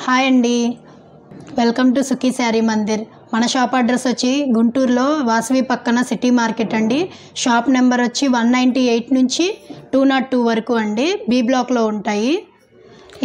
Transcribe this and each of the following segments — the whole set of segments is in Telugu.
హాయ్ అండి. వెల్కమ్ టు సుఖీ శారీ మందిర్. మన షాప్ అడ్రస్ వచ్చి గుంటూరులో వాసవి పక్కన సిటీ మార్కెట్ అండి. షాప్ నెంబర్ వచ్చి 198 నుంచి 202 వరకు అండి. బి బ్లాక్లో ఉంటాయి.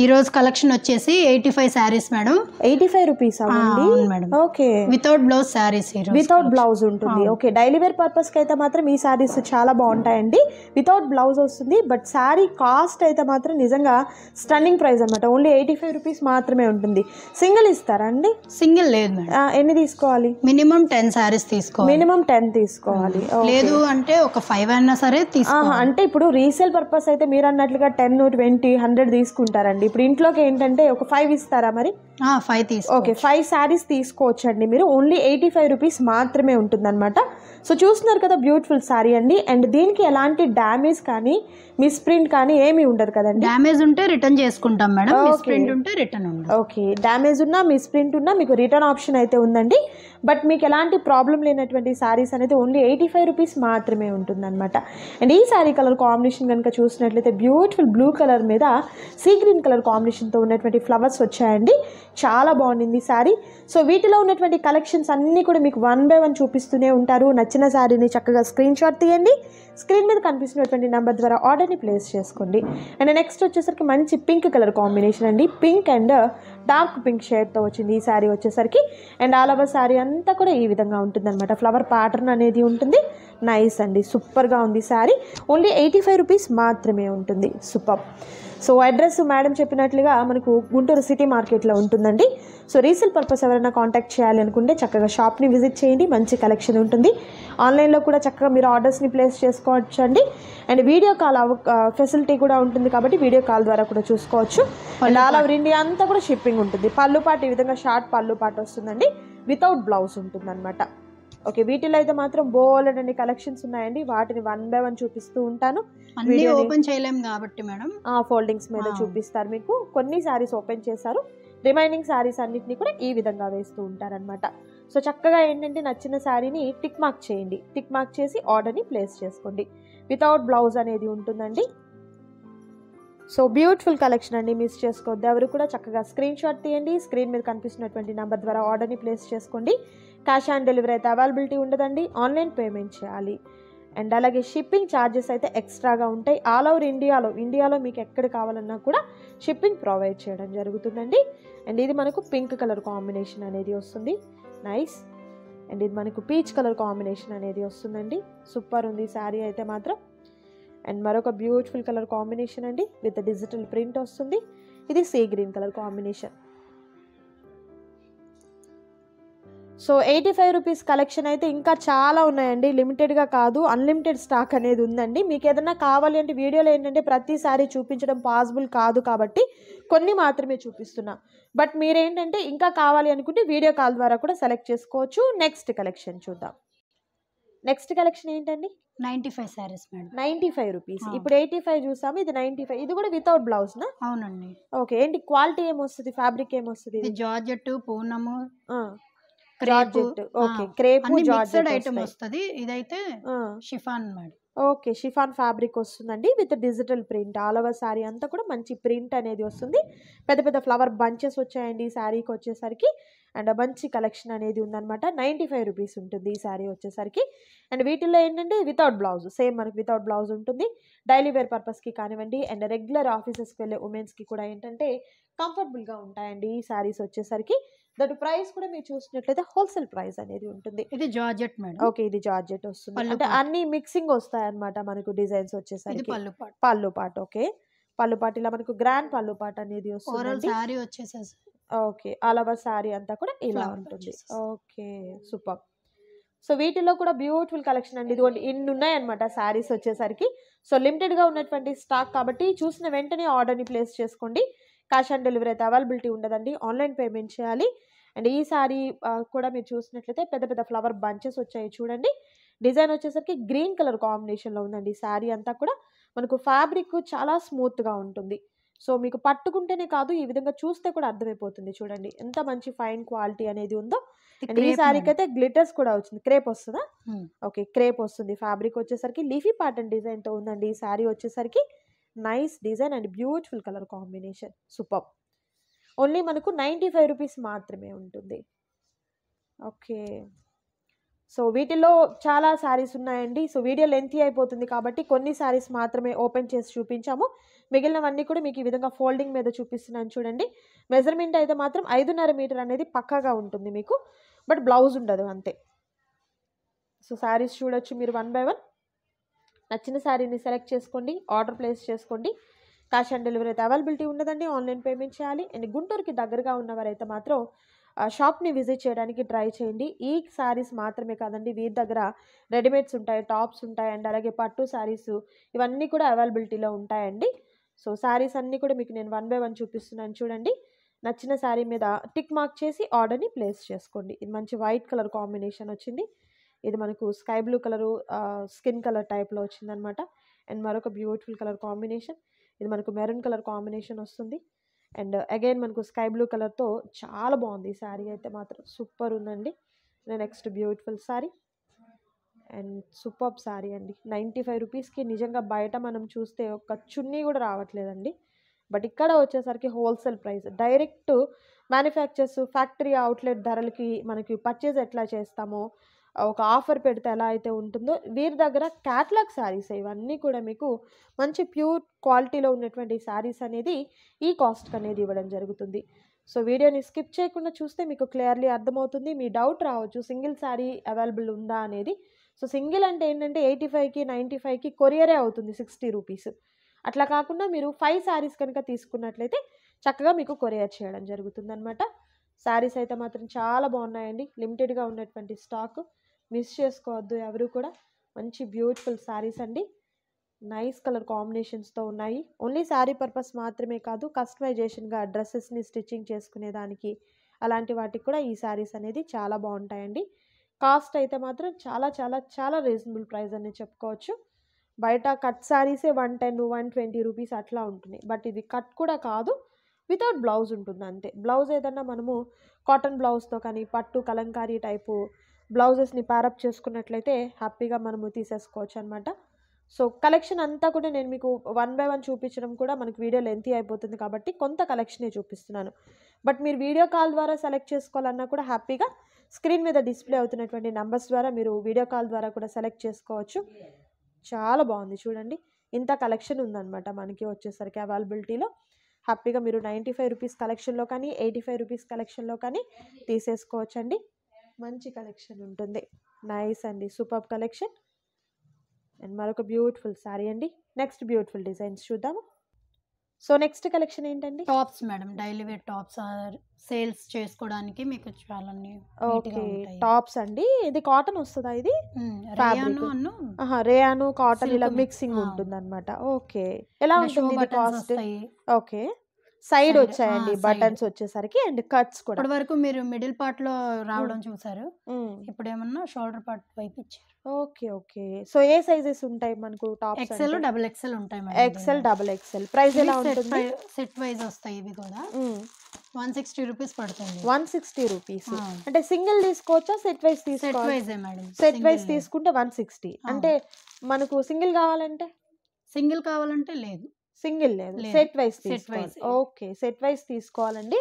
ఈరోజు కలెక్షన్ వచ్చేసి 85 శారీస్ మేడం. 85 రూపీస్ అండి. Madam. Okay, without blouse saris. Without blouse ఉంటుంది. ఓకే, డైలీ వేర్ పర్పస్కి అయితే మాత్రం ఈ శారీస్ చాలా బాగుంటాయండి. వితౌట్ బ్లౌజ్ వస్తుంది. బట్ శారీ కాస్ట్ అయితే మాత్రం నిజంగా స్టన్నింగ్ ప్రైస్ అనమాట. ఓన్లీ 85 రూపీస్ మాత్రమే ఉంటుంది. సింగిల్ ఇస్తారా అండి? సింగిల్ లేదు మేడం. ఎన్ని తీసుకోవాలి? మినిమం 10 శారీస్ తీసుకోవాలి. మినిమం 10 తీసుకోవాలి. లేదు అంటే ఒక 5 అయినా సరే తీసుకోవాలి. అంటే ఇప్పుడు రీసేల్ పర్పస్ అయితే మీరు అన్నట్లుగా 10, 20, 100 తీసుకుంటారండి. ఇప్పుడు ఇంట్లోకి ఏంటంటే ఒక 5 ఇస్తారా మరి? 5 తీసుకో. ఓకే, 5 శారీస్ తీసుకోవచ్చండి మీరు. ఓన్లీ 85 రూపీస్ మాత్రమే ఉంటుందన్నమాట. సో చూస్తున్నారు కదా, బ్యూటిఫుల్ శారీ అండి. అండ్ దీనికి ఎలాంటి డ్యామేజ్ కానీ మిస్ప్రింట్ కానీ ఏమీ ఉండదు కదండి. డ్యామేజ్ ఉంటే రిటర్న్ చేసుకుంటాం మేడం. మిస్ప్రింట్ ఉంటే రిటర్న్ ఉండదు. ఓకే, డ్యామేజ్ ఉన్నా మిస్ప్రింట్ ఉన్నా మీకు రిటర్న్ ఆప్షన్ అయితే ఉందండి. బట్ మీకు ఎలాంటి ప్రాబ్లం లేనటువంటి శారీస్ అనేది ఓన్లీ 85 రూపీస్ మాత్రమే ఉంటుందన్నమాట. అండ్ ఈ శారీ కలర్ కాంబినేషన్ కనుక చూసినట్లయితే బ్యూటిఫుల్ బ్లూ కలర్ మీద సీ గ్రీన్ కలర్ కాంబినేషన్తో ఉన్నటువంటి ఫ్లవర్స్ వచ్చాయండి. చాలా బాగుంది శారీ. సో వీటిలో ఉన్నటువంటి కలెక్షన్స్ అన్నీ కూడా మీకు 1 by 1 చూపిస్తూనే ఉంటారు. నచ్చిన శారీని చక్కగా స్క్రీన్ షాట్ తీయండి. స్క్రీన్ మీద కనిపిస్తున్నటువంటి నెంబర్ ద్వారా ఆర్డర్ని ప్లేస్ చేసుకోండి. అండ్ నెక్స్ట్ వచ్చేసరికి మంచి పింక్ కలర్ కాంబినేషన్ అండి. పింక్ అండ్ డార్క్ పింక్ షేడ్తో వచ్చింది ఈ శారీ వచ్చేసరికి. అండ్ ఆల్ ఓవర్ శారీ అంతా కూడా ఈ విధంగా ఉంటుందన్నమాట. ఫ్లవర్ ప్యాటర్న్ అనేది ఉంటుంది. నైస్ అండి, సూపర్గా ఉంది శారీ. ఓన్లీ 85 రూపీస్ మాత్రమే ఉంటుంది. సూపర్. సో అడ్రస్ మేడం చెప్పినట్లుగా మనకు గుంటూరు సిటీ మార్కెట్లో ఉంటుందండి. సో రీసేల్ పర్పస్ ఎవరైనా కాంటాక్ట్ చేయాలి అనుకుంటే చక్కగా షాప్ని విజిట్ చేయండి. మంచి కలెక్షన్ ఉంటుంది. ఆన్లైన్లో కూడా చక్కగా మీరు ఆర్డర్స్ని ప్లేస్ చేసుకోవచ్చు అండి. అండ్ వీడియో కాల్ ఫెసిలిటీ కూడా ఉంటుంది కాబట్టి వీడియో కాల్ ద్వారా కూడా చూసుకోవచ్చు. అండ్ ఆల్ ఓవర్ ఇండియా అంతా కూడా షిప్పింగ్ ఉంటుంది. పళ్ళు పాటు ఈ విధంగా షార్ట్ పళ్ళు పాటు వస్తుందండి. వితౌట్ బ్లౌజ్ ఉంటుందన్నమాట. ఓకే, వీటిలో అయితే మాత్రం బోల్డ్ అన్ని కలెక్షన్స్ ఉన్నాయండి. వాటిని 1 by 1 చూపిస్తూ ఉంటాను. వీడియో ఓపెన్ చేయలేము కాబట్టి మేడం ఫోల్డింగ్స్ మీద చూపిస్తారు. మీకు కొన్ని శారీస్ ఓపెన్ చేశారు. రిమైనింగ్ శారీస్ అన్నిటిని కూడా ఈ విధంగా వేస్తూ ఉంటారనమాట. సో చక్కగా ఏంటంటే నచ్చిన శారీని టిక్ మార్క్ చేయండి. టిక్ మార్క్ చేసి ఆర్డర్ని ప్లేస్ చేసుకోండి. వితౌట్ బ్లౌజ్ అనేది ఉంటుందండి. సో బ్యూటిఫుల్ కలెక్షన్ అండి, మిస్ చేసుకోవద్దు ఎవరు కూడా. చక్కగా స్క్రీన్ షాట్ తీయండి. స్క్రీన్ మీద కనిపిస్తున్నటువంటి నెంబర్ ద్వారా ఆర్డర్ని ప్లేస్ చేసుకోండి. క్యాష్ ఆన్ డెలివరీ అయితే అవైలబిలిటీ ఉండదండి. ఆన్లైన్ పేమెంట్ చేయాలి. అండ్ అలాగే షిప్పింగ్ ఛార్జెస్ అయితే ఎక్స్ట్రాగా ఉంటాయి. ఆల్ ఓవర్ ఇండియాలో మీకు ఎక్కడ కావాలన్నా కూడా షిప్పింగ్ ప్రొవైడ్ చేయడం జరుగుతుందండి. అండ్ ఇది మనకు పింక్ కలర్ కాంబినేషన్ అనేది వస్తుంది. నైస్. అండ్ ఇది మనకు పీచ్ కలర్ కాంబినేషన్ అనేది వస్తుందండి. సూపర్ ఉంది శారీ అయితే మాత్రం. అండ్ మరొక బ్యూటిఫుల్ కలర్ కాంబినేషన్ అండి విత్ డిజిటల్ ప్రింట్ వస్తుంది. ఇది sea green colour combination. So 85 rupees collection అయితే ఇంకా చాలా ఉన్నాయండి. లిమిటెడ్గా కాదు, అన్లిమిటెడ్ స్టాక్ అనేది ఉందండి. మీకు ఏదైనా కావాలి అంటే వీడియోలో ఏంటంటే ప్రతిసారి చూపించడం పాసిబుల్ కాదు కాబట్టి కొన్ని మాత్రమే చూపిస్తున్నా. బట్ మీరేంటంటే ఇంకా కావాలి అనుకుంటే వీడియో కాల్ ద్వారా కూడా సెలెక్ట్ చేసుకోవచ్చు. నెక్స్ట్ కలెక్షన్ చూద్దాం. నెక్స్ట్ కలెక్షన్ ఏంటండి? 95 శారీస్ మేడం. 95 రూపీస్. ఇప్పుడు 85 చూసాము, ఇది 95. ఇది కూడా వితౌట్ బ్లౌజ్ నా? అవునండి. ఓకే, ఏంటి క్వాలిటీ ఏమొస్తుంది? ఫ్యాబ్రిక్ ఏమొస్తుంది? ఇది georgette, Poonam, georgette. Okay, crepe georgette item వస్తుంది. ఇదైతే chiffon madam. Okay, chiffon fabric వస్తుందండి with digital print. All over sari అంతా కూడా మంచి ప్రింట్ అనేది వస్తుంది. పెద్ద పెద్ద ఫ్లవర్ బంచెస్ వచ్చాయండి ఈ శారీకి వచ్చేసరికి. అండ్ మంచి కలెక్షన్ అనేది ఉందన్నమాట. 95 రూపీస్ ఉంటుంది ఈ శారీ వచ్చేసరికి. అండ్ వీటిల్లో ఏంటంటే వితౌట్ బ్లౌజ్, సేమ్ మనకి వితౌట్ బ్లౌజ్ ఉంటుంది. డైలీ వేర్ పర్పస్కి కానివ్వండి అండ్ రెగ్యులర్ ఆఫీసెస్కి వెళ్ళే ఉమెన్స్కి కూడా ఏంటంటే కంఫర్టబుల్గా ఉంటాయండి ఈ శారీస్ వచ్చేసరికి. దట్ ప్రైస్ కూడా మీరు చూసినట్లయితే హోల్సేల్ ప్రైస్ అనేది ఉంటుంది. ఇది జార్జెట్ మేడం. ఓకే, ఇది జార్జెట్ వస్తుంది. అంటే అన్ని మిక్సింగ్ వస్తాయి అనమాట మనకు డిజైన్స్ వచ్చేసరికి. పళ్ళు పాటు. ఓకే, పళ్ళు పాటు ఇలా మనకు గ్రాండ్ పళ్ళు పాటు అనేది వస్తుంది. ఓకే, ఆల్ ఓవర్ శారీ అంతా కూడా ఇలా ఉంటుంది. Okay, super. సో వీటిలో కూడా బ్యూటిఫుల్ కలెక్షన్ అండి. ఇదిగోండి ఇన్ని ఉన్నాయన్నమాట శారీస్ వచ్చేసరికి. సో లిమిటెడ్గా ఉన్నటువంటి స్టాక్ కాబట్టి చూసిన వెంటనే ఆర్డర్ని ప్లేస్ చేసుకోండి. క్యాష్ ఆన్ డెలివరీ అయితే అవైలబిలిటీ ఉండదండి. ఆన్లైన్ పేమెంట్ చేయాలి. అండ్ ఈ శారీ కూడా మీరు చూసినట్లయితే పెద్ద పెద్ద ఫ్లవర్ బంచెస్ వచ్చాయి చూడండి. డిజైన్ వచ్చేసరికి గ్రీన్ కలర్ కాంబినేషన్లో ఉందండి. శారీ అంతా కూడా మనకు ఫ్యాబ్రిక్ చాలా స్మూత్గా ఉంటుంది. సో మీకు పట్టుకుంటేనే కాదు, ఈ విధంగా చూస్తే కూడా అర్థమైపోతుంది. చూడండి ఎంత మంచి ఫైన్ క్వాలిటీ అనేది ఉందో. అండ్ ఈ శారీకి అయితే గ్లిటర్స్ కూడా వచ్చింది. క్రేప్ వస్తుందా? ఓకే, క్రేప్ వస్తుంది. ఫ్యాబ్రిక్ వచ్చేసరికి లీఫీ ప్యాటర్న్ డిజైన్తో ఉందండి ఈ శారీ వచ్చేసరికి. Nice design and beautiful colour combination. Super. Only మనకు 95 రూపీస్ మాత్రమే ఉంటుంది. ఓకే, సో వీటిలో చాలా శారీస్ ఉన్నాయండి. సో వీడియో లెంతీ అయిపోతుంది కాబట్టి కొన్ని శారీస్ మాత్రమే ఓపెన్ చేసి చూపించాము. మిగిలినవన్నీ కూడా మీకు ఈ విధంగా ఫోల్డింగ్ మీద చూపిస్తున్నాను చూడండి. మెజర్మెంట్ అయితే మాత్రం 5.5 మీటర్ అనేది పక్కాగా ఉంటుంది మీకు, బట్ బ్లౌజ్ ఉండదు అంతే. సో శారీస్ చూడొచ్చు మీరు 1 బై 1. నచ్చిన శారీని సెలెక్ట్ చేసుకోండి, ఆర్డర్ ప్లేస్ చేసుకోండి. క్యాష్ ఆన్ డెలివరీ అయితే అవైలబిలిటీ ఉండదండి, ఆన్లైన్ పేమెంట్ చేయాలి. అండ్ గుంటూరుకి దగ్గరగా ఉన్నవారైతే మాత్రం షాప్ని విజిట్ చేయడానికి ట్రై చేయండి. ఈ శారీస్ మాత్రమే కాదండి, వీరి దగ్గర రెడీమేడ్స్ ఉంటాయి, టాప్స్ ఉంటాయి, అండ్ అలాగే పట్టు శారీస్ ఇవన్నీ కూడా అవైలబిలిటీలో ఉంటాయండి. సో శారీస్ అన్నీ కూడా మీకు నేను 1 బై 1 చూపిస్తున్నాను చూడండి. నచ్చిన శారీ మీద టిక్ మార్క్ చేసి ఆర్డర్ని ప్లేస్ చేసుకోండి. ఇది మంచి వైట్ కలర్ కాంబినేషన్ వచ్చింది. ఇది మనకు sky blue colour skin colour టైప్లో వచ్చిందనమాట. అండ్ మరొక బ్యూటిఫుల్ కలర్ కాంబినేషన్, ఇది మనకు మెరూన్ కలర్ కాంబినేషన్ వస్తుంది. అండ్ అగైన్ మనకు స్కై బ్లూ కలర్తో చాలా బాగుంది ఈ శారీ అయితే మాత్రం, సూపర్ ఉందండి. Next beautiful sari and super sari అండి. 95 రూపీస్కి నిజంగా బయట మనం చూస్తే ఒక చున్నీ కూడా రావట్లేదండి. బట్ ఇక్కడ వచ్చేసరికి wholesale price, direct manufactures factory outlet ధరలకి మనకి పర్చేజ్ ఎట్లా చేస్తామో, ఒక ఆఫర్ పెడితే ఎలా అయితే ఉంటుందో వీరి దగ్గర క్యాటలాగ్ శారీస్ ఇవన్నీ కూడా మీకు మంచి ప్యూర్ క్వాలిటీలో ఉన్నటువంటి శారీస్ అనేది ఈ కాస్ట్కి అనేది ఇవ్వడం జరుగుతుంది. సో వీడియోని స్కిప్ చేయకుండా చూస్తే మీకు క్లియర్లీ అర్థమవుతుంది. మీ డౌట్ రావచ్చు సింగిల్ శారీ అవైలబుల్ ఉందా అనేది. సో సింగిల్ అంటే ఏంటంటే 85కి 95కి కొరియరే అవుతుంది 60 రూపీస్. అట్లా కాకుండా మీరు 5 శారీస్ కనుక తీసుకున్నట్లయితే చక్కగా మీకు కొరియర్ చేయడం జరుగుతుంది అనమాట. శారీస్ అయితే మాత్రం చాలా బాగున్నాయండి, లిమిటెడ్గా ఉన్నటువంటి స్టాక్, మిస్ చేసుకోవద్దు ఎవరు కూడా. మంచి బ్యూటిఫుల్ శారీస్ అండి, నైస్ కలర్ కాంబినేషన్స్తో ఉన్నాయి. ఓన్లీ శారీ పర్పస్ మాత్రమే కాదు, కస్టమైజేషన్గా డ్రెస్సెస్ని స్టిచ్చింగ్ చేసుకునేదానికి అలాంటి వాటికి కూడా ఈ శారీస్ అనేది చాలా బాగుంటాయండి. కాస్ట్ అయితే మాత్రం చాలా చాలా చాలా రీజనబుల్ ప్రైస్ అని చెప్పుకోవచ్చు. బయట కట్ శారీసే 110 120 రూపీస్ అట్లా ఉంటున్నాయి, బట్ ఇది కట్ కూడా కాదు, వితౌట్ బ్లౌజ్ ఉంటుంది అంతే. బ్లౌజ్ ఏదన్నా మనము కాటన్ బ్లౌజ్తో కానీ పట్టు కలంకారీ టైపు బ్లౌజెస్ని ప్యారప్ చేసుకున్నట్లయితే హ్యాపీగా మనము తీసేసుకోవచ్చు అనమాట. సో కలెక్షన్ అంతా కూడా నేను మీకు 1 బై 1 చూపించడం కూడా మనకి వీడియో లెంతీ అయిపోతుంది కాబట్టి కొంత కలెక్షనే చూపిస్తున్నాను. బట్ మీరు వీడియో కాల్ ద్వారా సెలెక్ట్ చేసుకోవాలన్నా కూడా హ్యాపీగా స్క్రీన్ మీద డిస్ప్లే అవుతున్నటువంటి నెంబర్స్ ద్వారా మీరు వీడియో కాల్ ద్వారా కూడా సెలెక్ట్ చేసుకోవచ్చు. చాలా బాగుంది చూడండి, ఇంత కలెక్షన్ ఉందన్నమాట మనకి వచ్చేసరికి అవైలబిలిటీలో. హ్యాపీగా మీరు 95 రూపీస్ కలెక్షన్లో కానీ 85 రూపీస్ కలెక్షన్లో కానీ తీసేసుకోవచ్చండి. మంచి కలెక్షన్ ఉంటుంది, నైస్ అండి, సూపర్ కలెక్షన్. అండ్ మరొక బ్యూటిఫుల్ శారీ అండి. నెక్స్ట్ బ్యూటిఫుల్ డిజైన్స్ చూద్దాము. సో నెక్స్ట్ కలెక్షన్ ఏంటండి? Tops madam, daily wear tops sales చేసుకోవడానికి మీకు చాలా ఓకే, టాప్స్ అండి. ఇది కాటన్ వస్తుందా? ఇది రేయాను కాటన్ ఇలా మిక్సింగ్ ఉంటుంది అనమాట. ఓకే, ఎలా ఉంటుంది ఇది కాస్ట్? ఓకే, సైడ్ వచ్చాయండి బటన్స్ వచ్చేసరికి, అండ్ కట్స్ కూడా. ఇప్పటి వరకు మీరు మిడిల్ పార్ట్ లో రావడం చూసారు, ఇప్పుడు ఏమన్నా షోల్డర్ పార్ట్ వైపు ఇచ్చారు. ఓకే ఓకే, సో ఏ సైజెస్ ఉంటాయి మనకు టాప్స్? ఎక్సెల్ డబుల్ ఎక్సెల్ ఉంటాయి మేడం. XL double XL. ప్రైస్ ఎలా ఉంటుంది? సెట్ వైజ్ వస్తాయి ఇవి కూడా. 160 రూపీస్ పడుతుంది. 160 రూపీస్ అంటే సింగిల్ తీసుకోవచ్చా సెట్ వైజ్ తీసుకోవాలి? సెట్ వైజ్ తీసుకుంటే 160. అంటే మనకు సింగిల్ కావాలంటే? సింగిల్ కావాలంటే లేదు, సింగిల్ లేదు, సెట్ వైజ్ తీసుకోవాలి. ఓకే, సెట్ వైజ్ తీసుకోవాలండి.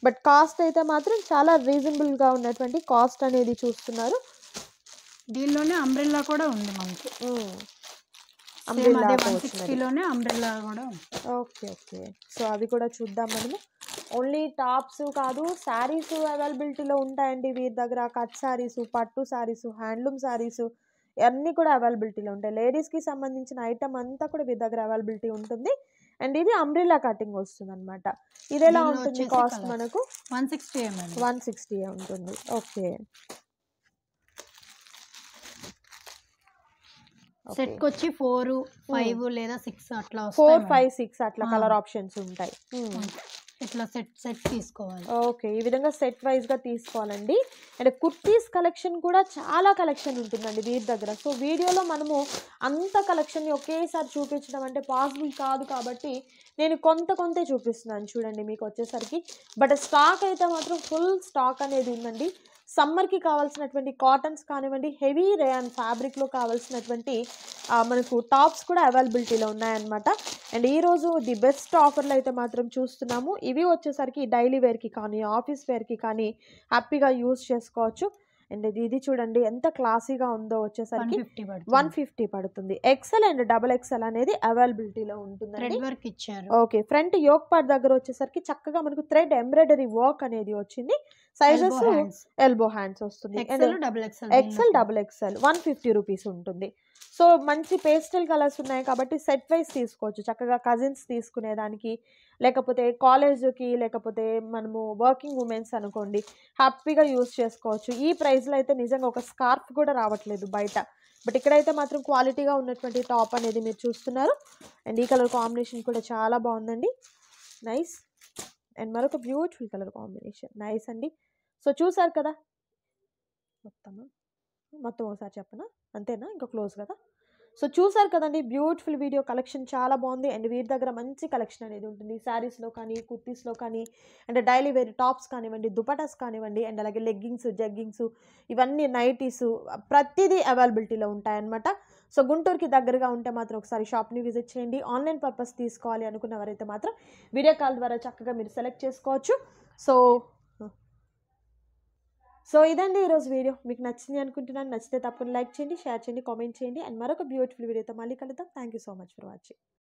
బట్ కాస్ట్ అయితే మాత్రం చాలా రీజనబుల్గా ఉన్నటువంటి కాస్ట్ అనేది చూస్తున్నారు. దీనిలోనే అంబ్రెల్లా కూడా ఉంది మనకి, అంబ్రెల్లా కూడా. ఓకే ఓకే, సో అవి కూడా చూద్దాం మనము. ఓన్లీ టాప్స్ కాదు, శారీస్ అవైలబిలిటీలో ఉంటాయండి వీరి దగ్గర. కట్ శారీస్, పట్టు శారీస్, హ్యాండ్లూమ్ శారీస్ అన్నీ కూడా అవైలబిలిటీలో ఉంటాయి. లేడీస్కి సంబంధించిన ఐటమ్ అంతా కూడా వీరి దగ్గర అవైలబిలిటీ ఉంటుంది. అండ్ ఇది అంబ్రెల్లా కటింగ్ వస్తుంది అనమాట. ఇది ఎలా ఉంటుంది కాస్ట్? మనకు 160 ఉంటుంది. ఓకే, సెట్ కి వచ్చి 4, 5 లేదా 6 అట్లా 4, 5, 6 అట్లా కలర్ ఆప్షన్స్ ఉంటాయి. ఇట్లా సెట్ తీసుకోవాలి. ఓకే, ఈ విధంగా సెట్ వైజ్ గా తీసుకోవాలండి. అండ్ కుర్తీస్ కలెక్షన్ కూడా చాలా కలెక్షన్ ఉంటుందండి వీరి దగ్గర. సో వీడియోలో మనము అంత కలెక్షన్ ని ఒకేసారి చూపించడం అంటే పాసిబుల్ కాదు కాబట్టి నేను కొంతే చూపిస్తున్నాను చూడండి మీకు వచ్చేసరికి. బట్ స్టాక్ అయితే మాత్రం ఫుల్ స్టాక్ అనేది ఉందండి. సమ్మర్కి కావాల్సినటువంటి కాటన్స్ కానివ్వండి, హెవీ రేయాన్ ఫ్యాబ్రిక్లో కావాల్సినటువంటి మనకు టాప్స్ కూడా అవైలబిలిటీలో ఉన్నాయన్నమాట. అండ్ ఈరోజు ది బెస్ట్ ఆఫర్లు అయితే మాత్రం చూస్తున్నాము. ఇవి వచ్చేసరికి డైలీ వేర్కి కానీ ఆఫీస్ వేర్కి కానీ హ్యాపీగా యూజ్ చేసుకోవచ్చు. అండ్ ఇది చూడండి ఎంత క్లాసీగా ఉందో, వచ్చేసరికి 150 పడుతుంది. ఎక్సెల్ అండ్ డబుల్ ఎక్సెల్ అనేది అవైలబిలిటీలో ఉంటుందండి. ఓకే, ఫ్రంట్ యోక్ పార్ట్ దగ్గర వచ్చేసరికి చక్కగా మనకు థ్రెడ్ ఎంబ్రాయిడరీ వర్క్ అనేది వచ్చింది. సైజెస్ ఎల్బో హ్యాండ్స్ వస్తుంది. ఎక్సెల్ డబుల్ ఎక్సెల్ 150 రూపీస్ ఉంటుంది. సో మంచి పేస్టల్ కలర్స్ ఉన్నాయి కాబట్టి సెట్ వైజ్ తీసుకోవచ్చు. చక్కగా కజిన్స్ తీసుకునేదానికి, లేకపోతే కాలేజ్కి, లేకపోతే మనము వర్కింగ్ ఉమెన్స్ అనుకోండి హ్యాపీగా యూజ్ చేసుకోవచ్చు. ఈ ప్రైస్లో అయితే నిజంగా ఒక స్కార్ఫ్ కూడా రావట్లేదు బయట. బట్ ఇక్కడైతే మాత్రం క్వాలిటీగా ఉన్నటువంటి టాప్ అనేది మీరు చూస్తున్నారు. అండ్ ఈ కలర్ కాంబినేషన్ కూడా చాలా బాగుందండి, నైస్. అండ్ మరొక బ్యూటిఫుల్ కలర్ కాంబినేషన్, నైస్ అండి. సో చూసారు కదా, మొత్తం ఒకసారి చెప్పనా, అంతేనా, ఇంకా క్లోజ్ కదా. సో చూసారు కదండి, బ్యూటిఫుల్ వీడియో, కలెక్షన్ చాలా బాగుంది. అండ్ వీరి దగ్గర మంచి కలెక్షన్ అనేది ఉంటుంది, శారీస్లో కానీ, కుర్తీస్లో కానీ, అండ్ డైలీ వేర్ టాప్స్ కానివ్వండి, దుపటాస్ కానివ్వండి, అండ్ అలాగే లెగ్గింగ్స్, జగ్గింగ్స్, ఇవన్నీ నైటీస్, ప్రతిదీ అవైలబిలిటీలో ఉంటాయన్నమాట. సో గుంటూరుకి దగ్గరగా ఉంటే మాత్రం ఒకసారి షాప్ని విజిట్ చేయండి. ఆన్లైన్ పర్పస్ తీసుకోవాలి అనుకున్నవారైతే మాత్రం వీడియో కాల్ ద్వారా చక్కగా మీరు సెలెక్ట్ చేసుకోవచ్చు. సో ఇదండి ఈరోజు వీడియో, మీకు నచ్చింది అనుకుంటున్నాను. నచ్చితే తప్పకుండా లైక్ చేయండి, షేర్ చేయండి, కామెంట్ చేయండి. అండ్ మరొక బ్యూటిఫుల్ వీడియోతో మళ్ళీ కలుద్దాం. Thank you so much for watching.